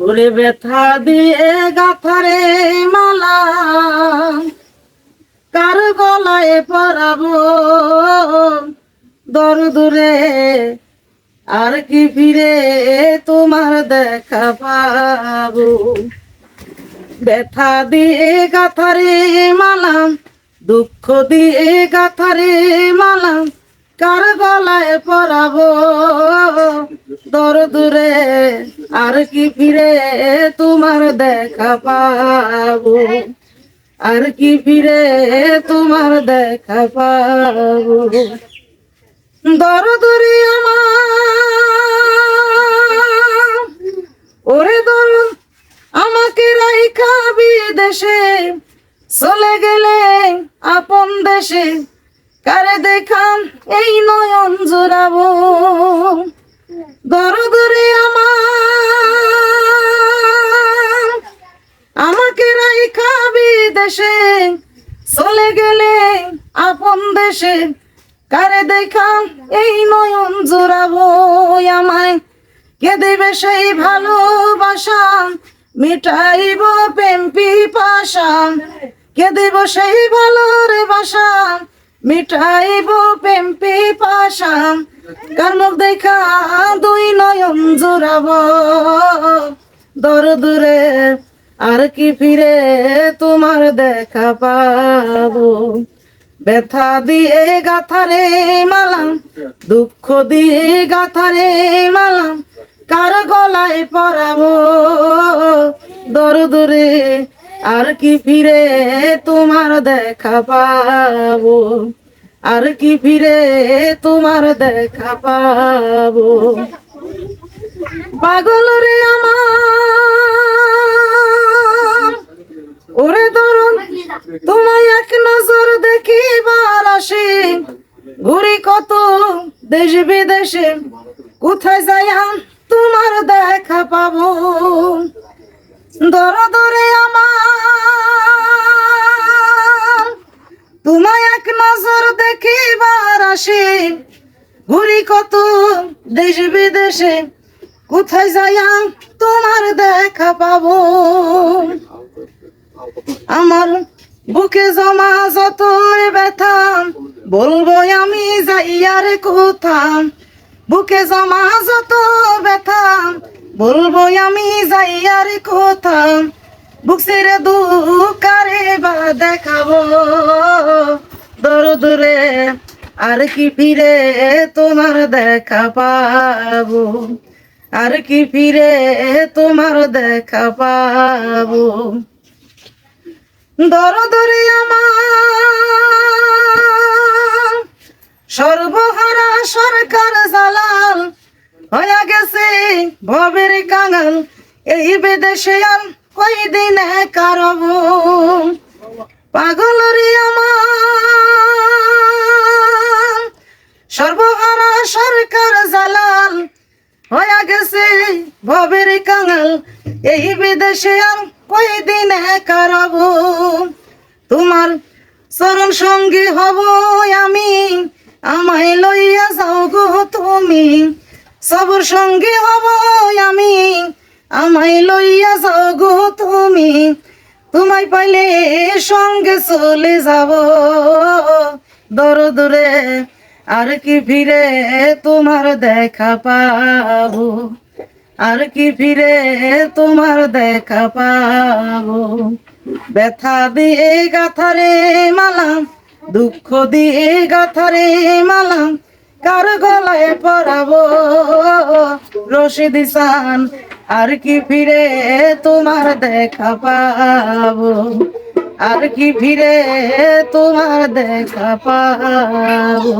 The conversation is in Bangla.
ওরে ব্যথা দিয়ে গাথারে মালা কার গলায় পরাবো দূরে আর কি ফিরে তোমার দেখা পাবো। ব্যথা দিয়ে গাথারে মালাম দুঃখ দিয়ে গাথারে মালাম কার গলায় পরাবো দূরে আর কি ফিরে তোমার দেখা পাবো। আর কি ফিরে তোমার দেখা পাবো। দরদুরি আমার ওরে দরদ আমাকে রাইখা বিদেশে চলে গেলে আপন দেশে কারে দেখান এই নয়ন জোড়াবো। দরদুরি আমার আমাকে রাইখা বিদেশে চলে গেলে আপন দেশে কারে দেখা এই নয়ন জোড়াবো। আমায় কে দেবে সেই ভালোবাসা মিটাইব প্রেম পিপাসা। কে দেব সেই ভালোর বাসা মিটাইব প্রেম পিপাসা। কার মুখ দেখা দুই নয়ন জোড়াবো দূরে আর কি ফিরে তোমার দেখা পাবো। ব্যথা দিয়ে গাথারে মালাম দুঃখ দিয়ে গাথারে মালাম কার গলায় পরাবো দূরে আর কি ফিরে তোমার দেখা পাবো। আর কি ফিরে তোমার দেখা পাবো। পাগল রে আমার ওরে ধরুন তোমায় এক নজর দেখিবার আসে ঘুরি কত দেশ বিদেশে কোথায় যাইয়া তোমার দেখা পাবো। দরে আমার তোমায় এক নজর দেখিবার আসে ঘুরি কত দেশ বিদেশে কোথায় যাইয়া তোমার দেখা পাবো। আমার বুকে জমা যত ব্যথা বলবো আমি যাইয়ার কোথা। বুকে জমা যত ব্যথা বলবো আমি যাইয়ার কোথা। বুক ছেড়ে দুকারে বা দেখাবো দূরে আর কি ফিরে তোমার দেখা পাবো। আর কি ফিরে তোমার দেখা পাবো। দরদরে আমার সর্বহারা সরকার জালাল হয়ে গেছে ভবের কাঙাল এই বিদেশে আর কয়দিন কারব। পাগল রে আমার সর্বহারা সরকার জালাল হয়ে গেছে ভবের কাঙাল এই বিদেশে আর কয়দিন কারব। তোমার চরণ সঙ্গী হব আমি আমায় লইয়া যাও গো তুমি। সবর সঙ্গী হব আমি আমায় লইয়া যাও গো তুমি। তোমায় পাইলে সঙ্গে চলে যাব দূরে আর কি ফিরে তোমার দেখা পাবো। আর কি ফিরে তোমার দেখা পাবো। ব্যথা দিয়ে গাথারে মালাম দুঃখ দিয়ে গাথারে মালাম কার গলায় পরাবো রশিদ সান। আর কি ফিরে তোমার দেখা পাবো। আর কি ফিরে তোমার দেখা পাবো।